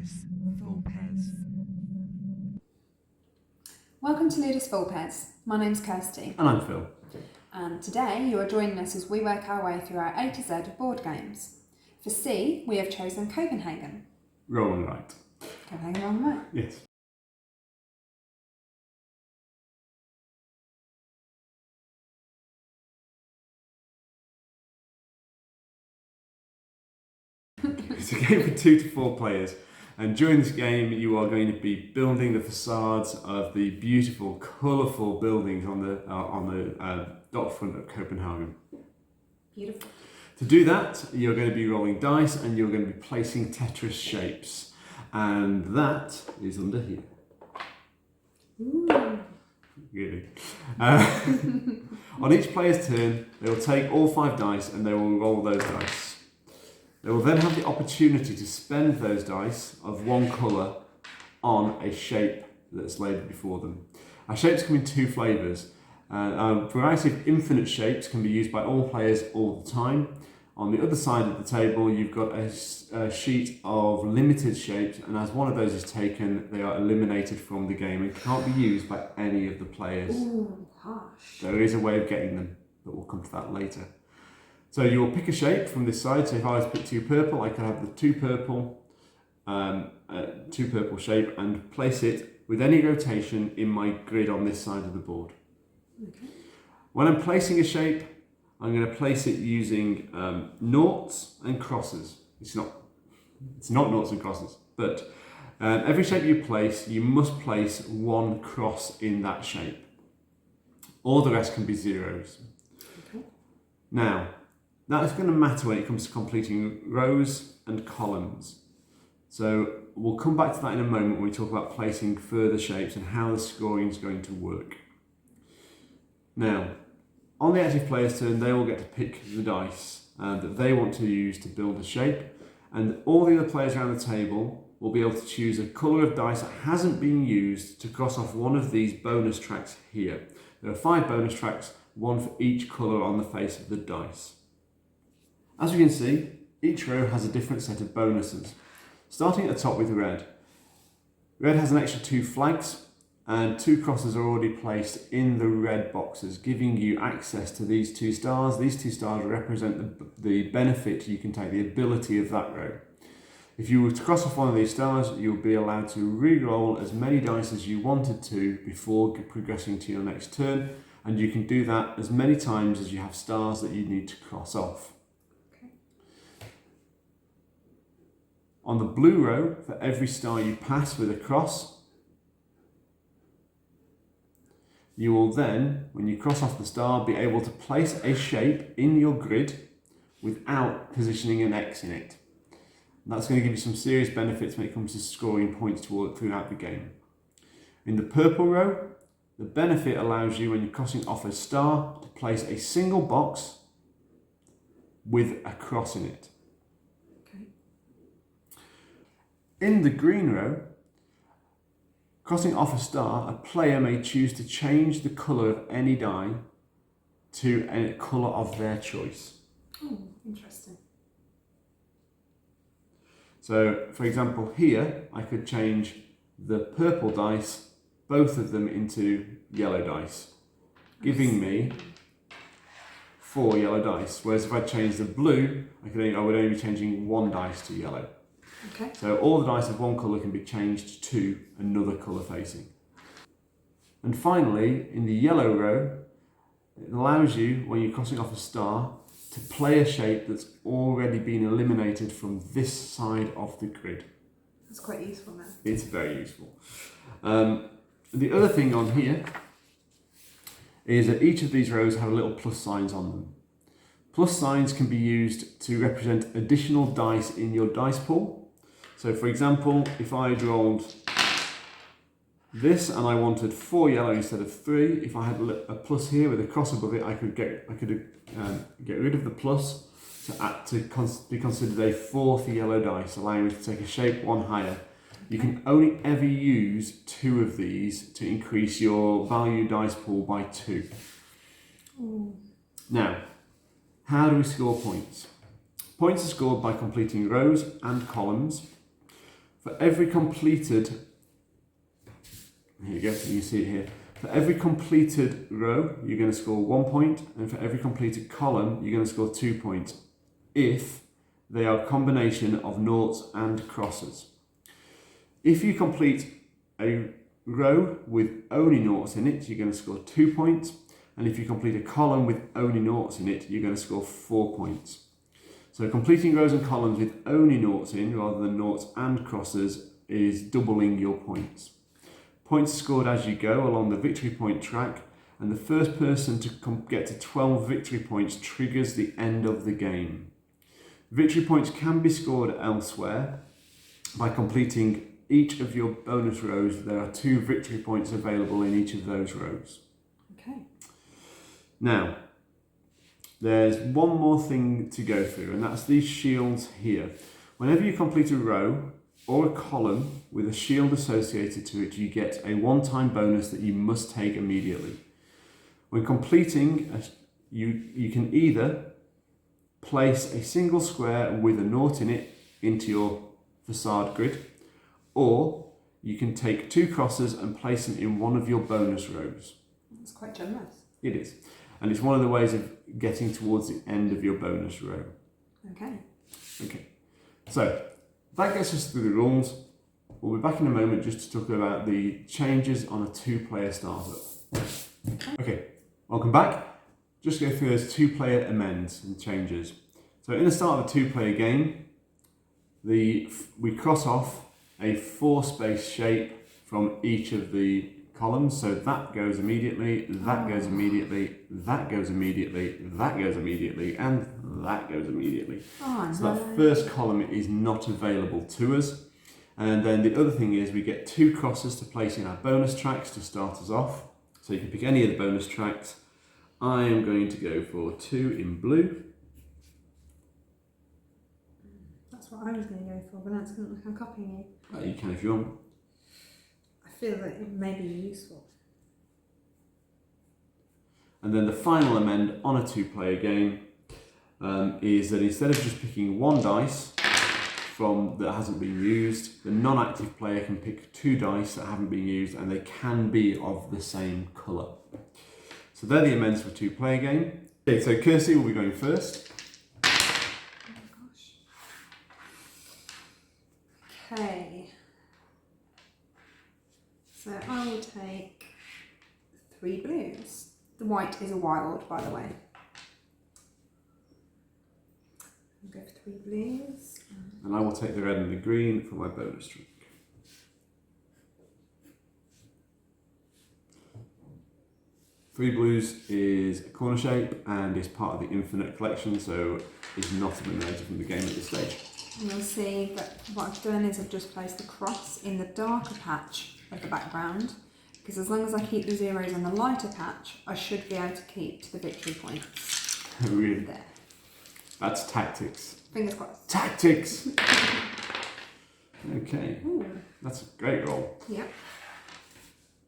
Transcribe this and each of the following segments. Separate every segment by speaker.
Speaker 1: Ludus Vulpes.
Speaker 2: Welcome to Ludus Vulpes. My name's Kirsty.
Speaker 3: And I'm Phil.
Speaker 2: And today you are joining us as we work our way through our A to Z of board games. For C, we have chosen Copenhagen.
Speaker 3: Rolling right.
Speaker 2: Copenhagen on the way.
Speaker 3: Yes. It's a game for 2 to 4 players, and during this game you are going to be building the facades of the beautiful, colourful buildings on the dot front of Copenhagen.
Speaker 2: Beautiful.
Speaker 3: To do that, you're going to be rolling dice and you're going to be placing Tetris shapes, and that is under here.
Speaker 2: Ooh.
Speaker 3: Really. On each player's turn, they will take all 5 dice and they will roll those dice. They will then have the opportunity to spend those dice of one colour on a shape that's laid before them. Our shapes come in 2 flavours. A variety of infinite shapes can be used by all players all the time. On the other side of the table, you've got a sheet of limited shapes, and as one of those is taken, they are eliminated from the game and can't be used by any of the players.
Speaker 2: Ooh, harsh.
Speaker 3: There is a way of getting them, but we'll come to that later. So you will pick a shape from this side. So if I was to pick 2 purple, I could have the 2 purple shape and place it with any rotation in my grid on this side of the board.
Speaker 2: Okay.
Speaker 3: When I'm placing a shape, I'm going to place it using noughts and crosses. It's not noughts and crosses, but every shape you place, you must place 1 cross in that shape. All the rest can be zeros.
Speaker 2: Okay.
Speaker 3: Now, that is going to matter when it comes to completing rows and columns. So we'll come back to that in a moment when we talk about placing further shapes and how the scoring is going to work. Now, on the active player's turn, they will get to pick the dice that they want to use to build a shape, and all the other players around the table will be able to choose a colour of dice that hasn't been used to cross off one of these bonus tracks here. There are 5 bonus tracks, 1 for each colour on the face of the dice. As we can see, each row has a different set of bonuses. Starting at the top with red. Red has an extra 2 flags, and 2 crosses are already placed in the red boxes, giving you access to these 2 stars. These 2 stars represent the benefit you can take, the ability of that row. If you were to cross off one of these stars, you'll be allowed to re-roll as many dice as you wanted to before progressing to your next turn, and you can do that as many times as you have stars that you need to cross off. On the blue row, for every star you pass with a cross, you will then, when you cross off the star, be able to place a shape in your grid without positioning an X in it. That's going to give you some serious benefits when it comes to scoring points throughout the game. In the purple row, the benefit allows you, when you're crossing off a star, to place a single box with a cross in it. In the green row, crossing off a star, a player may choose to change the colour of any die to a colour of their choice.
Speaker 2: Oh, interesting.
Speaker 3: So, for example, here, I could change the purple dice, both of them into yellow dice, giving me 4 yellow dice. Whereas if I change the blue, I would only be changing 1 dice to yellow.
Speaker 2: Okay.
Speaker 3: So all the dice of one colour can be changed to another colour facing. And finally, in the yellow row, it allows you, when you're crossing off a star, to play a shape that's already been eliminated from this side of the grid.
Speaker 2: That's quite useful now.
Speaker 3: It's very useful. The other thing on here is that each of these rows have little plus signs on them. Plus signs can be used to represent additional dice in your dice pool. So for example, if I rolled this and I wanted 4 yellow instead of 3, if I had a plus here with a cross above it, I could get rid of the plus to be considered a 4th yellow dice, allowing me to take a shape 1 higher. You can only ever use 2 of these to increase your value dice pool by 2.
Speaker 2: Ooh.
Speaker 3: Now, how do we score points? Points are scored by completing rows and columns. For every completed, here you go, you see it here. For every completed row, you're going to score 1 point, and for every completed column, you're going to score 2 points if they are a combination of noughts and crosses. If you complete a row with only noughts in it, you're going to score 2 points, and if you complete a column with only noughts in it, you're going to score 4 points. So completing rows and columns with only noughts in rather than noughts and crosses is doubling your points. Points are scored as you go along the victory point track, and the first person to get to 12 victory points triggers the end of the game. Victory points can be scored elsewhere by completing each of your bonus rows. There are 2 victory points available in each of those rows.
Speaker 2: Okay.
Speaker 3: Now, there's one more thing to go through, and that's these shields here. Whenever you complete a row or a column with a shield associated to it, you get a one-time bonus that you must take immediately. When completing, you can either place a single square with a nought in it into your facade grid, or you can take 2 crosses and place them in one of your bonus rows.
Speaker 2: That's quite generous.
Speaker 3: It is. And it's one of the ways of getting towards the end of your bonus row.
Speaker 2: Okay.
Speaker 3: Okay. So, that gets us through the rules. We'll be back in a moment just to talk about the changes on a 2-player startup. Okay, welcome back. Just go through those 2-player amends and changes. So in the start of a 2-player game, we cross off a 4-space shape from each of the columns. So that goes immediately, that goes immediately, that goes immediately, that goes immediately, and that goes immediately. So that first column is not available to us. And then the other thing is we get 2 crosses to place in our bonus tracks to start us off. So you can pick any of the bonus tracks. I am going to go for 2 in blue.
Speaker 2: That's what I was going to go for, but that's going to look like I'm copying you.
Speaker 3: You can if you want.
Speaker 2: I feel that it may be useful.
Speaker 3: And then the final amend on a 2-player game is that instead of just picking 1 dice from that hasn't been used, the non-active player can pick 2 dice that haven't been used, and they can be of the same colour. So they're the amends for a 2-player game. Okay, so Kirsty will be going first.
Speaker 2: Oh my gosh. Okay. So I will take 3 blues. The white is a wild, by the way. I'll go for 3 blues.
Speaker 3: And I will take the red and the green for my bonus track. Three blues is a corner shape and is part of the Infinite collection, so is not eliminated from the game at this stage.
Speaker 2: And you'll see that what I've done is I've just placed a cross in the darker patch of the background, because as long as I keep the zeros in the lighter patch, I should be able to keep to the victory points.
Speaker 3: Really?
Speaker 2: There.
Speaker 3: That's tactics.
Speaker 2: Fingers crossed.
Speaker 3: Tactics! Okay,
Speaker 2: Ooh.
Speaker 3: that's a great roll.
Speaker 2: Yep.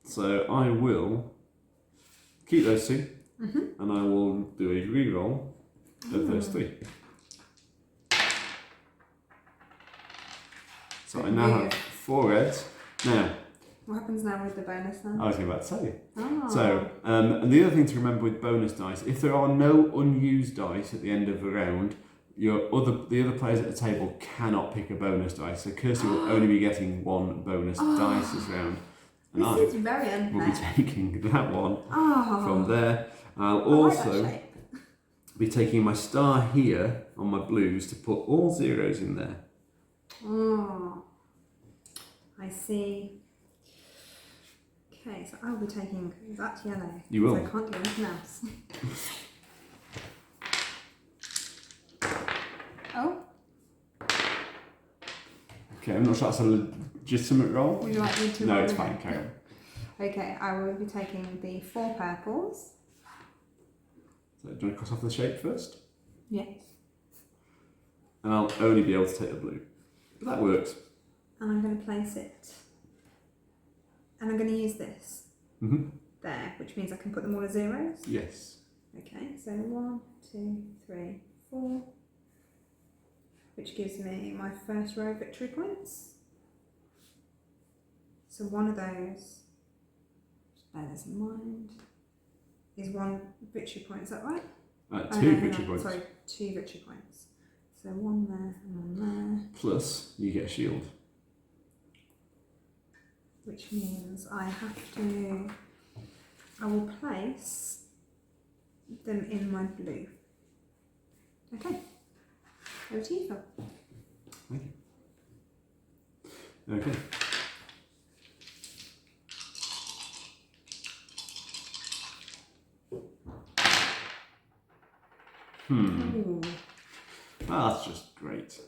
Speaker 3: So I will keep those 2, and I will do a re-roll of those 3. So I now have 4 reds. Now,
Speaker 2: What happens now with the bonus then?
Speaker 3: I was about to tell you.
Speaker 2: Oh.
Speaker 3: So, and the other thing to remember with bonus dice, if there are no unused dice at the end of a round, the other players at the table cannot pick a bonus dice. So Kirsty will only be getting 1 bonus dice this round. And
Speaker 2: This is very unfair.
Speaker 3: will be taking that one from there. I'll
Speaker 2: I like that
Speaker 3: also
Speaker 2: shape.
Speaker 3: be taking my star here on my blues to put all zeros in there.
Speaker 2: Oh, I see. Okay, so I'll be taking that yellow.
Speaker 3: You will.
Speaker 2: So I can't do anything else. Oh,
Speaker 3: Okay, I'm not sure that's a legitimate roll.
Speaker 2: would you like me to
Speaker 3: No,
Speaker 2: roll
Speaker 3: it's
Speaker 2: again?
Speaker 3: fine, carry on.
Speaker 2: Okay, I will be taking the 4 purples.
Speaker 3: So do you want to cross off the shape first?
Speaker 2: Yes.
Speaker 3: And I'll only be able to take the blue. But that works.
Speaker 2: And I'm going to place it. And I'm going to use this there, which means I can put them all as zeros.
Speaker 3: Yes.
Speaker 2: Okay, so 1, 2, 3, 4, which gives me my first row of victory points. So one of those, just bear this in mind, is one victory point. Is that right?
Speaker 3: Two victory points.
Speaker 2: Sorry, 2 victory points. So one there and one there.
Speaker 3: Plus, you get a shield.
Speaker 2: Which means I will place them in my blue. Okay. Over to you, Phil.
Speaker 3: Thank you. Okay.
Speaker 2: Ooh.
Speaker 3: Oh, that's just great.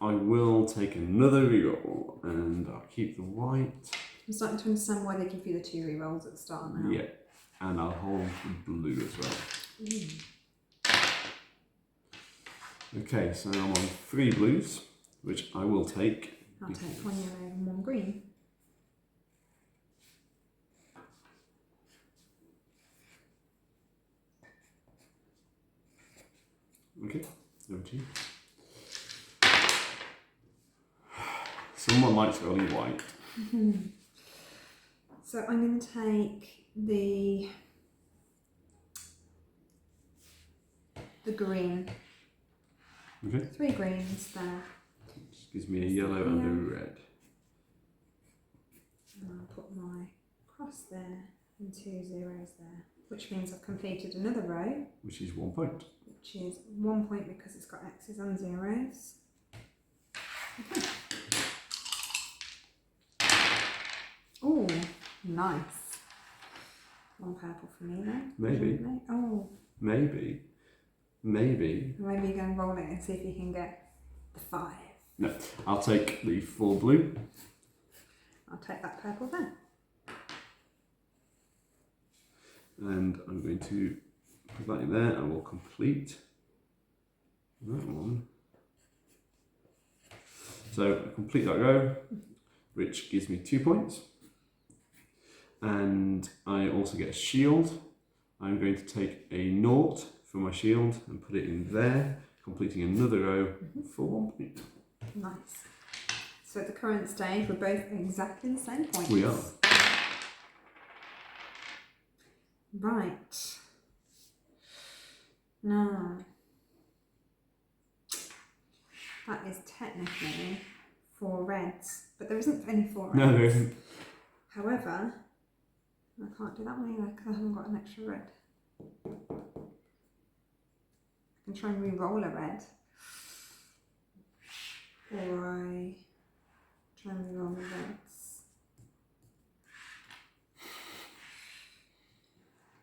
Speaker 3: I will take another reroll and I'll keep the white.
Speaker 2: I'm starting to understand why they give you the 2 rerolls at the start now.
Speaker 3: Yeah, and I'll hold the blue as well. Okay, so I'm on 3 blues, which I will take.
Speaker 2: I'll take 1 yellow and 1 green.
Speaker 3: Okay, over to you. Someone likes early white.
Speaker 2: So I'm going to take the green.
Speaker 3: Okay.
Speaker 2: 3 greens there.
Speaker 3: Just gives me a yellow and a red.
Speaker 2: And I'll put my cross there and 2 zeros there, which means I've completed another row.
Speaker 3: Which is 1 point.
Speaker 2: Which is 1 point because it's got X's and zeros. Okay. Oh, nice. 1 purple for me then.
Speaker 3: Maybe.
Speaker 2: Oh.
Speaker 3: Maybe.
Speaker 2: Maybe you go and roll it and see if you can get the 5.
Speaker 3: No, I'll take the 4 blue.
Speaker 2: I'll take that purple then.
Speaker 3: And I'm going to put that in there and we'll complete that one. So I complete that row, which gives me 2 points. And I also get a shield. I'm going to take a 0 for my shield and put it in there, completing another row for 1 point.
Speaker 2: Nice. So at the current stage, we're both exactly the same points.
Speaker 3: We are.
Speaker 2: Right. Now, that is technically 4 reds, but there isn't any 4 reds.
Speaker 3: No, there isn't.
Speaker 2: However, I can't do that one either because I haven't got an extra red. I can try and re-roll a red. Or I try and re-roll the reds.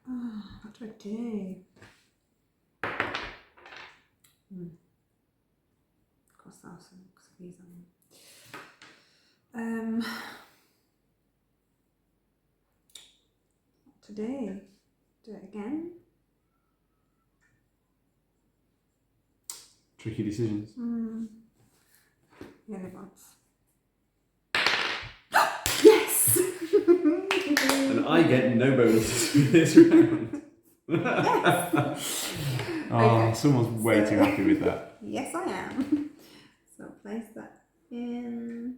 Speaker 2: Oh, what do I do? Cross that off because of these on. What to do? Do it again?
Speaker 3: Tricky decisions.
Speaker 2: Yellow ones. Yes!
Speaker 3: And I get no bonuses for this round.
Speaker 2: Okay.
Speaker 3: Someone's way too happy with that.
Speaker 2: Yes, I am. So I'll place that in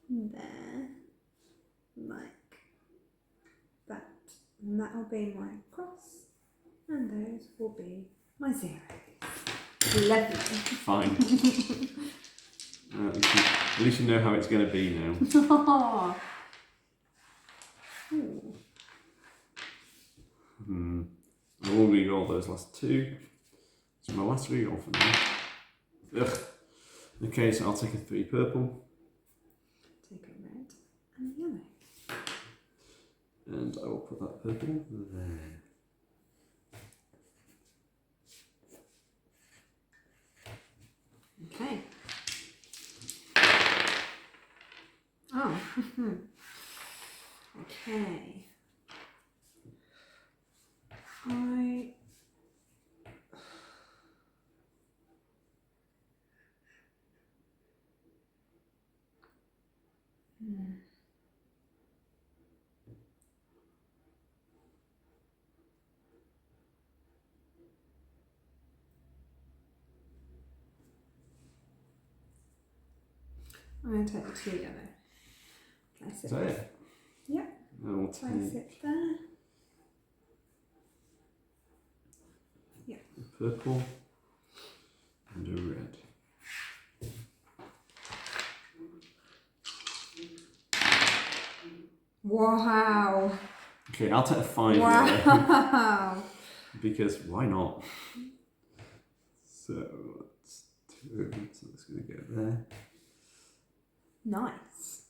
Speaker 2: there, like that. And that will be my cross, and those will be my zeros. Lovely.
Speaker 3: Fine. At least you know how it's going to be now. I will re-roll those last 2. So my last re-roll for now. Ugh. Okay, so I'll take a 3 purple.
Speaker 2: Take a red and a yellow.
Speaker 3: And I will put that purple there.
Speaker 2: Okay. Oh. Okay. I'm going to take the 2 yellow. Place
Speaker 3: Is
Speaker 2: it.
Speaker 3: that it?
Speaker 2: Yeah.
Speaker 3: And we'll
Speaker 2: Place
Speaker 3: take
Speaker 2: it there.
Speaker 3: a purple and a red.
Speaker 2: Wow.
Speaker 3: Okay, I'll take a 5 yellow.
Speaker 2: Wow.
Speaker 3: Because why not? So that's 2. So that's going to go there.
Speaker 2: Nice.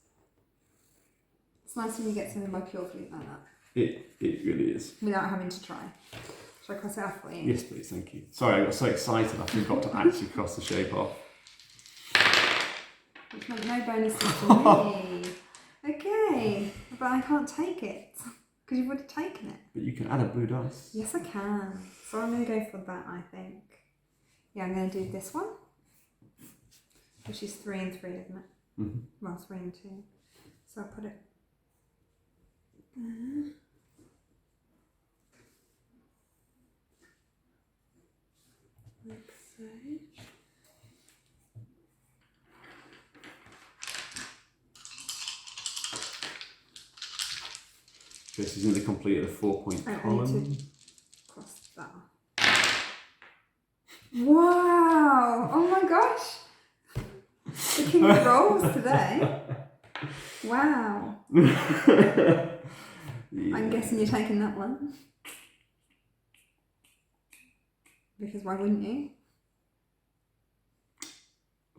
Speaker 2: It's nice when you get something by pure fluke like that.
Speaker 3: It really is.
Speaker 2: Without having to try. Shall I cross it off for you?
Speaker 3: Yes, please, thank you. Sorry, I got so excited I forgot to actually cross the shape off.
Speaker 2: Which meant no bonuses for me. Okay. But I can't take it. Because you've already taken it.
Speaker 3: But you can add a blue dice.
Speaker 2: Yes, I can. So I'm going to go for that, I think. Yeah, I'm going to do this one. Which is 3 and 3, isn't it?
Speaker 3: Mm-hmm.
Speaker 2: Well, 3 and 2. So I'll put it there. Like so.
Speaker 3: This is going to complete a 4-point
Speaker 2: I need
Speaker 3: column.
Speaker 2: to cross that off. Wow! Oh my gosh! The king of rolls today. Wow.
Speaker 3: Yeah.
Speaker 2: I'm guessing you're taking that one. Because why wouldn't you?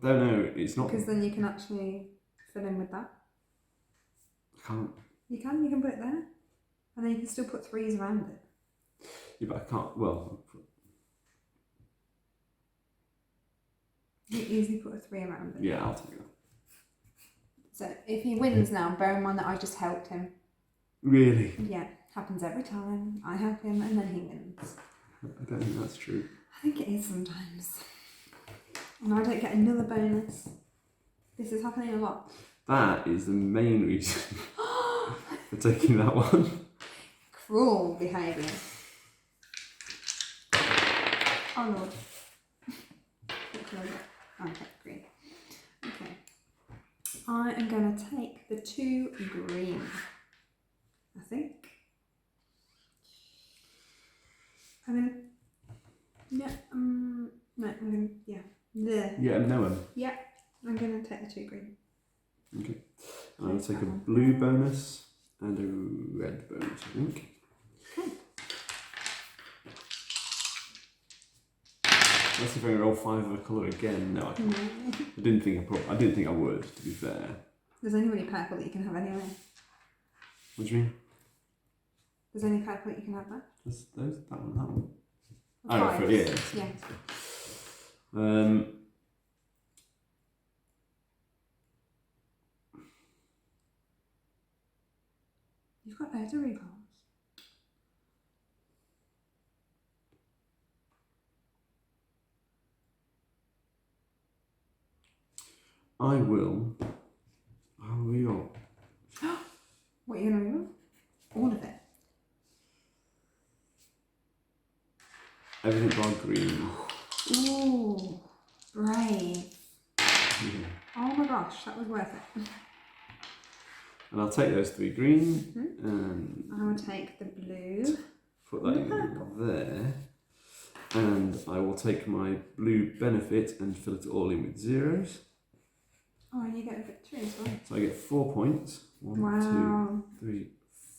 Speaker 3: I don't know, it's not.
Speaker 2: Because then you can actually fill in with that.
Speaker 3: I can't.
Speaker 2: You can put it there. And then you can still put 3s around it.
Speaker 3: Yeah, but I can't. Well,
Speaker 2: You can easily put a 3 around it.
Speaker 3: yeah, I'll take that.
Speaker 2: So if he wins now, bear in mind that I just helped him.
Speaker 3: Really?
Speaker 2: Yeah, happens every time. I help him and then he wins.
Speaker 3: I don't think that's true.
Speaker 2: I think it is sometimes. And I don't get another bonus. This is happening a lot.
Speaker 3: That is the main reason for taking that one.
Speaker 2: Cruel behaviour. Oh Lord. What colour is it? Oh, okay, green. Okay. I am going to take the 2 green. I think. I'm going to... Yeah, no, I'm going to... Yeah. There.
Speaker 3: Yeah, no.
Speaker 2: Yeah, I'm going to take the 2 green.
Speaker 3: Okay. I'll take a blue bonus and a red bonus, I think.
Speaker 2: Okay.
Speaker 3: Let's see if I can roll 5 of a colour again. No, I can't. I didn't think I would, to be fair.
Speaker 2: There's only really purple that you can have anyway.
Speaker 3: What do you mean?
Speaker 2: There's only purple that you can have there.
Speaker 3: That one. Oh,
Speaker 2: Five.
Speaker 3: for yeah.
Speaker 2: Yeah. You've got loads of recalls.
Speaker 3: I will. How are we all?
Speaker 2: What are you going to reroll? All of it.
Speaker 3: Everything bar green.
Speaker 2: Ooh, brave.
Speaker 3: Yeah.
Speaker 2: Oh my gosh, that was worth it.
Speaker 3: And I'll take those 3 green and
Speaker 2: I will take the blue.
Speaker 3: put that in there. And I will take my blue benefit and fill it all in with zeros.
Speaker 2: Oh, and you get a victory as well.
Speaker 3: So I get 4 points. 1,
Speaker 2: Wow.
Speaker 3: 2, 3,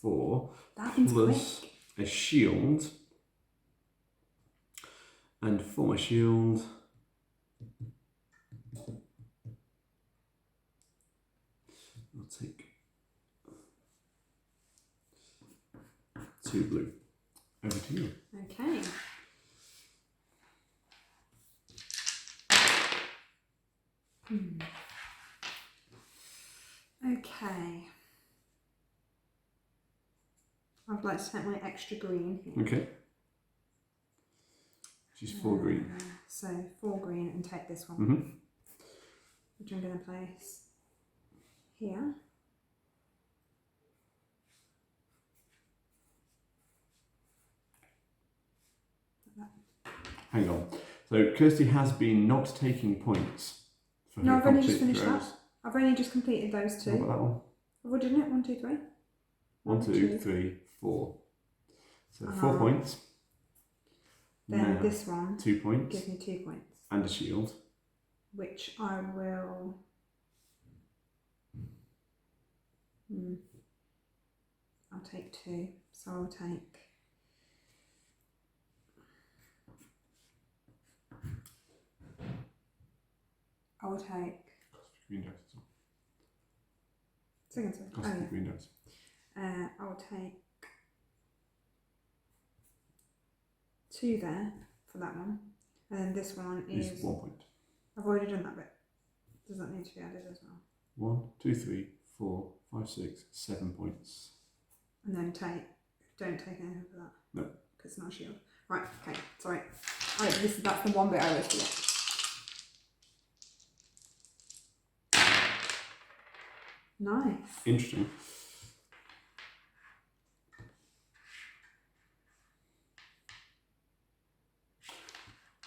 Speaker 3: 4.
Speaker 2: That one's
Speaker 3: Plus
Speaker 2: quick.
Speaker 3: a shield. And for my shield, I'll take 2 blue. Over to you.
Speaker 2: Okay. Okay. I'd like to take my extra green here.
Speaker 3: Okay. She's 4 green.
Speaker 2: So 4 green and take this one,
Speaker 3: Mm-hmm.
Speaker 2: which I'm going to place here.
Speaker 3: Hang on. So Kirsty has been not taking points for
Speaker 2: No,
Speaker 3: her
Speaker 2: I've only just
Speaker 3: complete
Speaker 2: finished
Speaker 3: throws.
Speaker 2: that. I've only just completed those
Speaker 3: What
Speaker 2: two.
Speaker 3: about that one?
Speaker 2: I've already done it. 1, 2, 3.
Speaker 3: 1, 2, 3, 4. So 4 points.
Speaker 2: Then
Speaker 3: Now,
Speaker 2: this one
Speaker 3: 2 points.
Speaker 2: gives me 2 points,
Speaker 3: And a shield.
Speaker 2: which I will. I'll take 2. So I'll take. I will take.
Speaker 3: Green dice.
Speaker 2: Second one.
Speaker 3: Cost of green dice.
Speaker 2: I will take 2 there for that one, and then this one is.
Speaker 3: 1 point.
Speaker 2: I've already done that bit. Does that need to be added as well?
Speaker 3: 1, 2, 3, 4, 5, 6, 7 points.
Speaker 2: And then don't take anything for that.
Speaker 3: No.
Speaker 2: Because it's not a shield. Right, okay, sorry. Oh, that's the one bit I always forget. Nice.
Speaker 3: Interesting.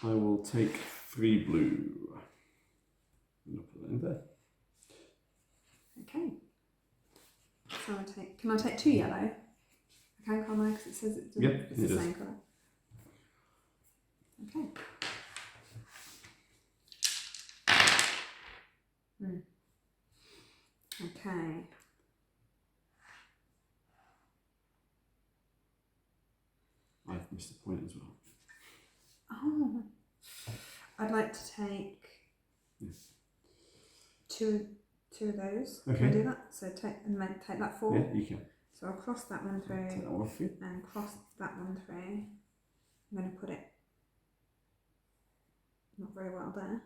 Speaker 3: I will take 3 blue. And I'll put that in there.
Speaker 2: Okay. So can I take 2 yellow? I can, can't I? Because it says it's
Speaker 3: Yep,
Speaker 2: the
Speaker 3: it does.
Speaker 2: same colour. Okay. Okay.
Speaker 3: I've missed a point as well.
Speaker 2: Oh. I'd like to take
Speaker 3: Yes.
Speaker 2: two of those. Can I
Speaker 3: Okay.
Speaker 2: do that? So take that 4.
Speaker 3: Yeah, you can.
Speaker 2: So I'll cross that one through
Speaker 3: Take that one off you.
Speaker 2: and cross that one through. I'm going to put it not very well there.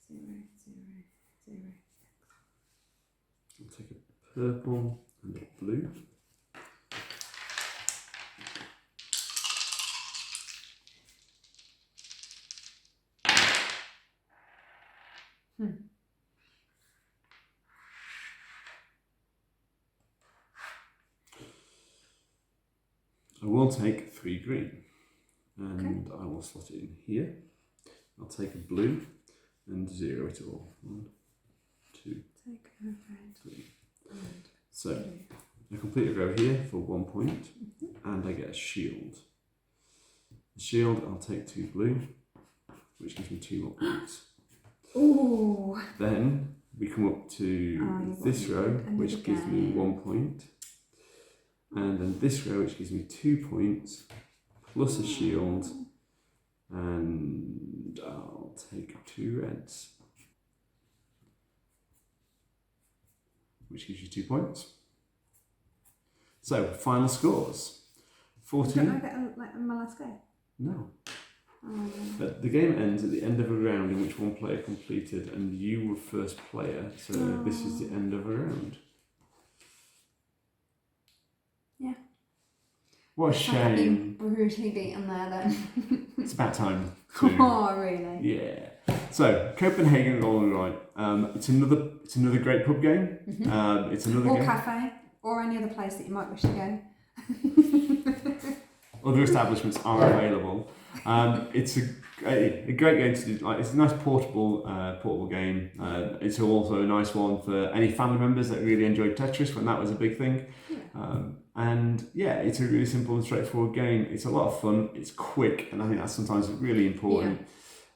Speaker 2: 0, 0, 0.
Speaker 3: I'll take a purple and a blue. I will take 3 green and I will slot it in here. I'll take a blue and 0 it all. 1, 2,
Speaker 2: Take a red
Speaker 3: 3.
Speaker 2: and
Speaker 3: So
Speaker 2: blue.
Speaker 3: I complete a row here for 1 point and I get a shield. The shield, I'll take 2 blue, which gives me 2 more points.
Speaker 2: Ooh.
Speaker 3: Then we come up to this row, which gives me 1 point. And then this row, which gives me 2 points, plus a shield, and I'll take 2 reds, which gives you 2 points. So, final scores. 14.
Speaker 2: Don't I get my last go?
Speaker 3: No.
Speaker 2: Oh,
Speaker 3: But the game ends at the end of a round in which one player completed, and you were first player, so this is the end of a round.
Speaker 2: Yeah.
Speaker 3: What a
Speaker 2: I got
Speaker 3: shame.
Speaker 2: been brutally beaten there then.
Speaker 3: It's about time to...
Speaker 2: Oh, really?
Speaker 3: Yeah. So, Copenhagen Golden Right. It's another great pub game. It's another
Speaker 2: Or
Speaker 3: game.
Speaker 2: cafe, or any other place that you might wish to go.
Speaker 3: Other establishments are available. It's a great game to do. Like, it's a nice portable game. It's also a nice one for any family members that really enjoyed Tetris when that was a big thing.
Speaker 2: Yeah.
Speaker 3: And yeah, it's a really simple and straightforward game. It's a lot of fun. It's quick, and I think that's sometimes really important.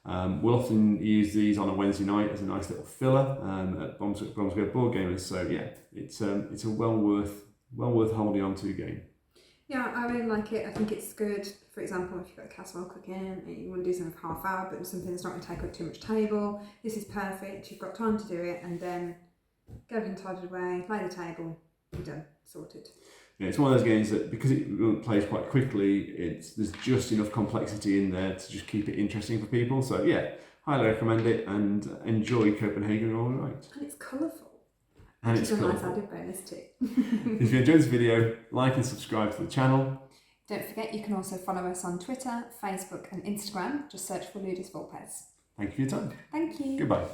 Speaker 3: We'll often use these on a Wednesday night as a nice little filler at Bromsgrove Board Gamers. So yeah, it's a well worth holding on to game.
Speaker 2: Yeah, I really like it. I think it's good. For example, if you've got a casserole cooking and you want to do something for half hour, but something that's not going to take up too much table, this is perfect. You've got time to do it, and then get everything tidied away, lay the table, you're done, sorted.
Speaker 3: Yeah, it's one of those games that, because it plays quite quickly, there's just enough complexity in there to just keep it interesting for people. So yeah, highly recommend it and enjoy Copenhagen All Right.
Speaker 2: And it's colourful.
Speaker 3: And it's
Speaker 2: a nice
Speaker 3: colourful.
Speaker 2: added bonus too.
Speaker 3: If you enjoyed this video, like and subscribe to the channel.
Speaker 2: Don't forget you can also follow us on Twitter, Facebook and Instagram. Just search for Ludus Volpes.
Speaker 3: Thank you for your time.
Speaker 2: Thank you.
Speaker 3: Goodbye.